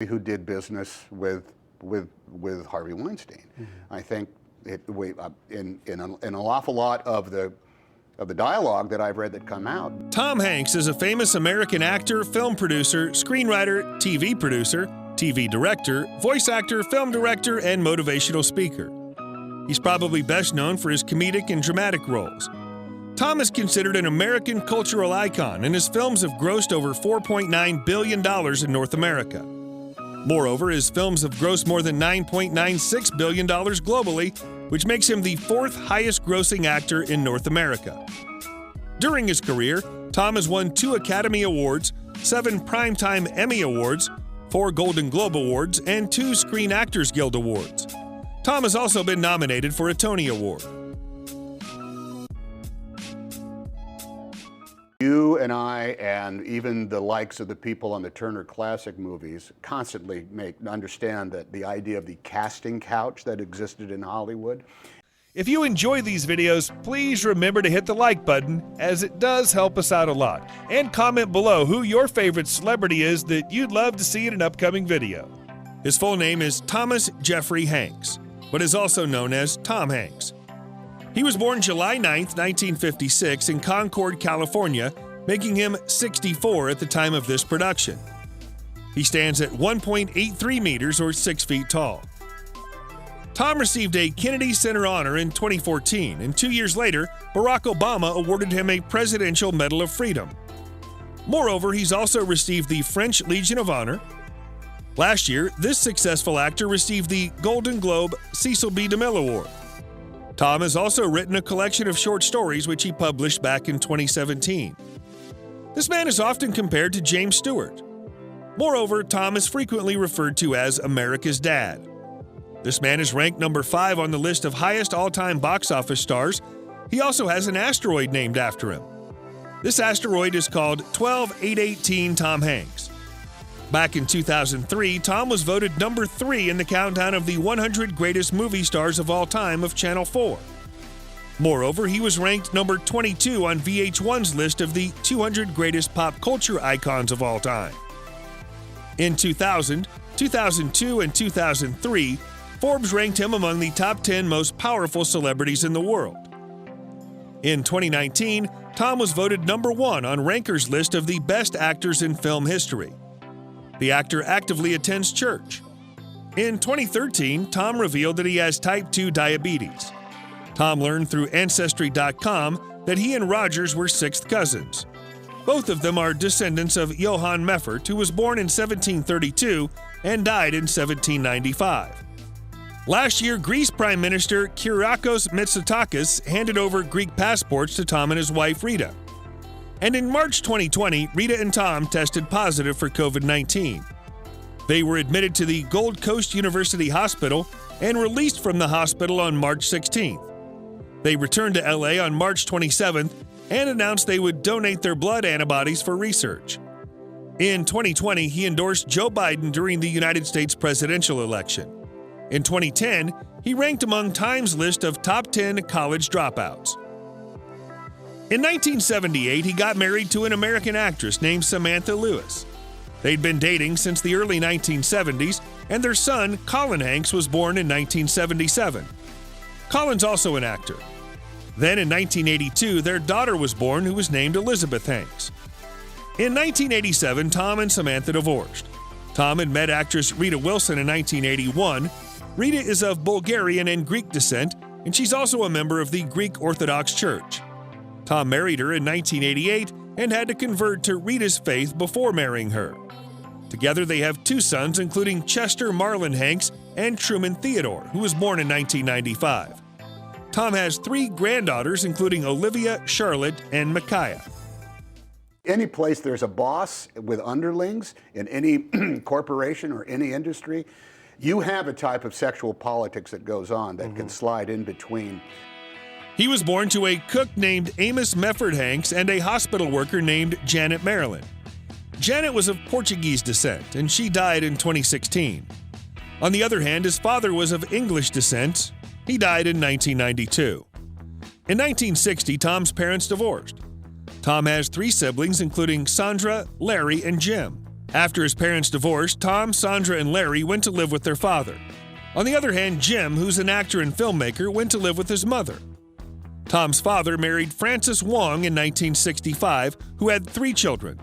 who did business with Harvey Weinstein. I think in an awful lot of the dialogue that I've read that come out. Tom Hanks is a famous American actor, film producer, screenwriter, TV producer, TV director, voice actor, film director, and motivational speaker. He's probably best known for his comedic and dramatic roles. Tom is considered an American cultural icon, and his films have grossed over $4.9 billion in North America. Moreover, his films have grossed more than $9.96 billion globally, which makes him the fourth highest-grossing actor in North America. During his career, Tom has won 2 Academy Awards, 7 Primetime Emmy Awards, 4 Golden Globe Awards, and 2 Screen Actors Guild Awards. Tom has also been nominated for a Tony Award. You and I, and even the likes of the people on the Turner Classic Movies, constantly understand that the idea of the casting couch that existed in Hollywood. If you enjoy these videos, please remember to hit the like button, as it does help us out a lot. And comment below who your favorite celebrity is that you'd love to see in an upcoming video. His full name is Thomas Jeffrey Hanks, but is also known as Tom Hanks. He was born July 9, 1956 in Concord, California, making him 64 at the time of this production. He stands at 1.83 meters or 6 feet tall. Tom received a Kennedy Center Honor in 2014, and 2 years later, Barack Obama awarded him a Presidential Medal of Freedom. Moreover, he's also received the French Legion of Honor. Last year, this successful actor received the Golden Globe Cecil B. DeMille Award. Tom has also written a collection of short stories which he published back in 2017. This man is often compared to James Stewart. Moreover, Tom is frequently referred to as America's Dad. This man is ranked number 5 on the list of highest all-time box office stars. He also has an asteroid named after him. This asteroid is called 12818 Tom Hanks. Back in 2003, Tom was voted number 3 in the countdown of the 100 greatest movie stars of all time of Channel 4. Moreover, he was ranked number 22 on VH1's list of the 200 greatest pop culture icons of all time. In 2000, 2002, and 2003, Forbes ranked him among the top 10 most powerful celebrities in the world. In 2019, Tom was voted number 1 on Ranker's list of the best actors in film history. The actor actively attends church. In 2013, Tom revealed that he has type 2 diabetes. Tom learned through Ancestry.com that he and Rogers were 6th cousins. Both of them are descendants of Johann Meffert, who was born in 1732 and died in 1795. Last year, Greece Prime Minister Kyriakos Mitsotakis handed over Greek passports to Tom and his wife Rita. And in March 2020, Rita and Tom tested positive for COVID-19. They were admitted to the Gold Coast University Hospital and released from the hospital on March 16th. They returned to LA on March 27th and announced they would donate their blood antibodies for research. In 2020, he endorsed Joe Biden during the United States presidential election. In 2010, he ranked among Time's list of top 10 college dropouts. In 1978, he got married to an American actress named Samantha Lewis. They'd been dating since the early 1970s, and their son, Colin Hanks, was born in 1977. Colin's also an actor. Then in 1982, their daughter was born, who was named Elizabeth Hanks. In 1987, Tom and Samantha divorced. Tom had met actress Rita Wilson in 1981. Rita is of Bulgarian and Greek descent, and she's also a member of the Greek Orthodox Church. Tom married her in 1988 and had to convert to Rita's faith before marrying her. Together they have 2 sons, including Chester Marlon Hanks and Truman Theodore, who was born in 1995. Tom has 3 granddaughters, including Olivia, Charlotte, and Micaiah. Any place there's a boss with underlings in any corporation or any industry, you have a type of sexual politics that goes on that can slide in between. He was born to a cook named Amos Meffert Hanks and a hospital worker named Janet Marilyn. Janet was of Portuguese descent, and she died in 2016. On the other hand, his father was of English descent. He died in 1992. In 1960, Tom's parents divorced. Tom has 3 siblings, including Sandra, Larry, and Jim. After his parents divorced, Tom, Sandra, and Larry went to live with their father. On the other hand, Jim, who's an actor and filmmaker, went to live with his mother. Tom's father married Frances Wong in 1965, who had 3 children.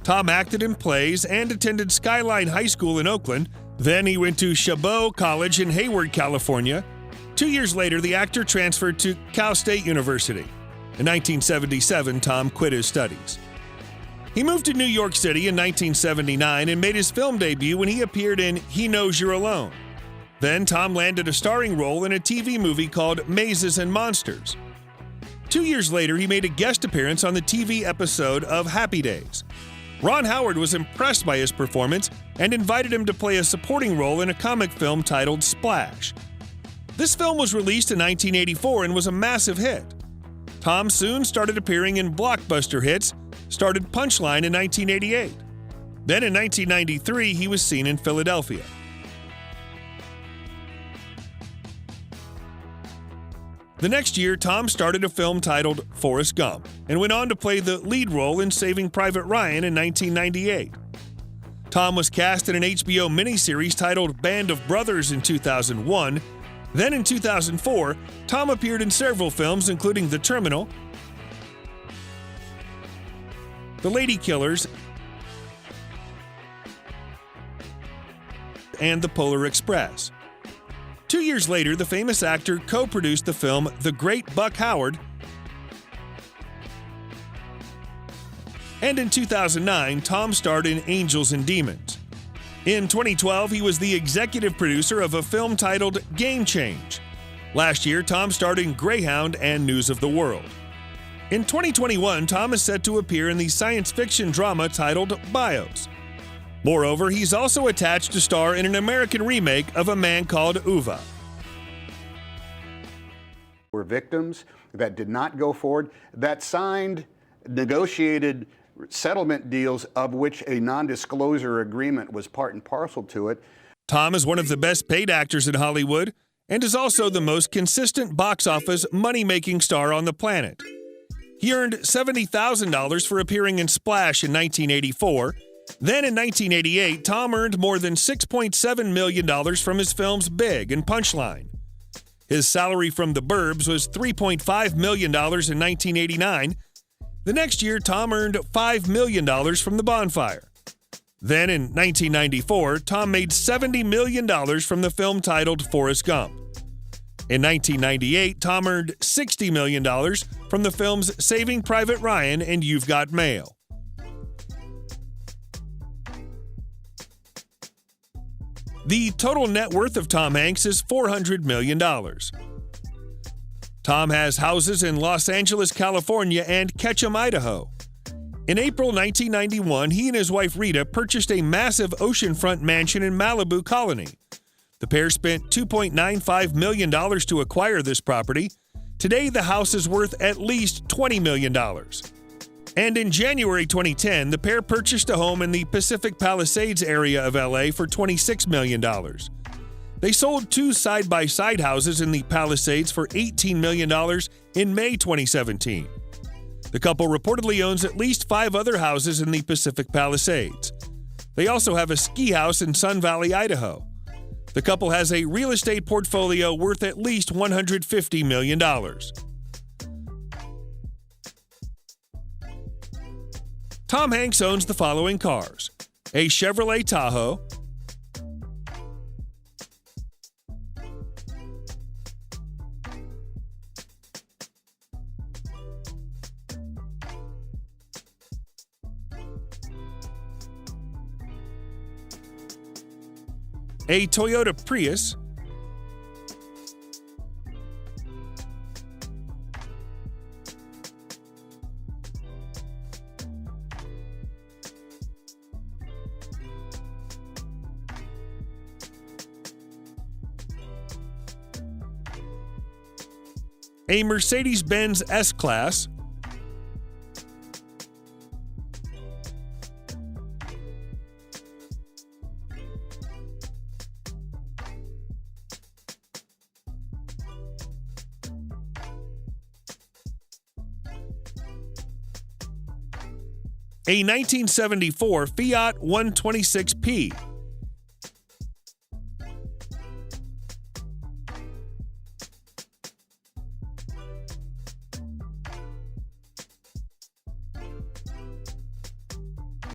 Tom acted in plays and attended Skyline High School in Oakland. Then he went to Chabot College in Hayward, California. 2 years later, the actor transferred to Cal State University. In 1977, Tom quit his studies. He moved to New York City in 1979 and made his film debut when he appeared in He Knows You're Alone. Then Tom landed a starring role in a TV movie called Mazes and Monsters. 2 years later, he made a guest appearance on the TV episode of Happy Days. Ron Howard was impressed by his performance and invited him to play a supporting role in a comic film titled Splash. This film was released in 1984 and was a massive hit. Tom soon started appearing in blockbuster hits, started Punchline in 1988. Then in 1993, he was seen in Philadelphia. The next year, Tom started a film titled Forrest Gump and went on to play the lead role in Saving Private Ryan in 1998. Tom was cast in an HBO miniseries titled Band of Brothers in 2001. Then in 2004, Tom appeared in several films including The Terminal, The Lady Killers, and The Polar Express. 2 years later, the famous actor co-produced the film The Great Buck Howard, and in 2009, Tom starred in Angels and Demons. In 2012, he was the executive producer of a film titled Game Change. Last year, Tom starred in Greyhound and News of the World. In 2021, Tom is set to appear in the science fiction drama titled BIOS. Moreover, he's also attached to star in an American remake of A Man Called Ove. Were victims that did not go forward, that signed negotiated settlement deals of which a non-disclosure agreement was part and parcel to it. Tom is one of the best paid actors in Hollywood and is also the most consistent box office money-making star on the planet. He earned $70,000 for appearing in Splash in 1984. Then in 1988, Tom earned more than $6.7 million from his films Big and Punchline. His salary from The Burbs was $3.5 million in 1989. The next year, Tom earned $5 million from The Bonfire. Then in 1994, Tom made $70 million from the film titled Forrest Gump. In 1998, Tom earned $60 million from the films Saving Private Ryan and You've Got Mail. The total net worth of Tom Hanks is $400 million. Tom has houses in Los Angeles, California, and Ketchum, Idaho. In April 1991, he and his wife Rita purchased a massive oceanfront mansion in Malibu Colony. The pair spent $2.95 million to acquire this property. Today, the house is worth at least $20 million. And in January 2010, the pair purchased a home in the Pacific Palisades area of LA for $26 million. They sold 2 side-by-side houses in the Palisades for $18 million in May 2017. The couple reportedly owns at least 5 other houses in the Pacific Palisades. They also have a ski house in Sun Valley, Idaho. The couple has a real estate portfolio worth at least $150 million. Tom Hanks owns the following cars: a Chevrolet Tahoe, a Toyota Prius, a Mercedes-Benz S-Class, A 1974 Fiat 126P,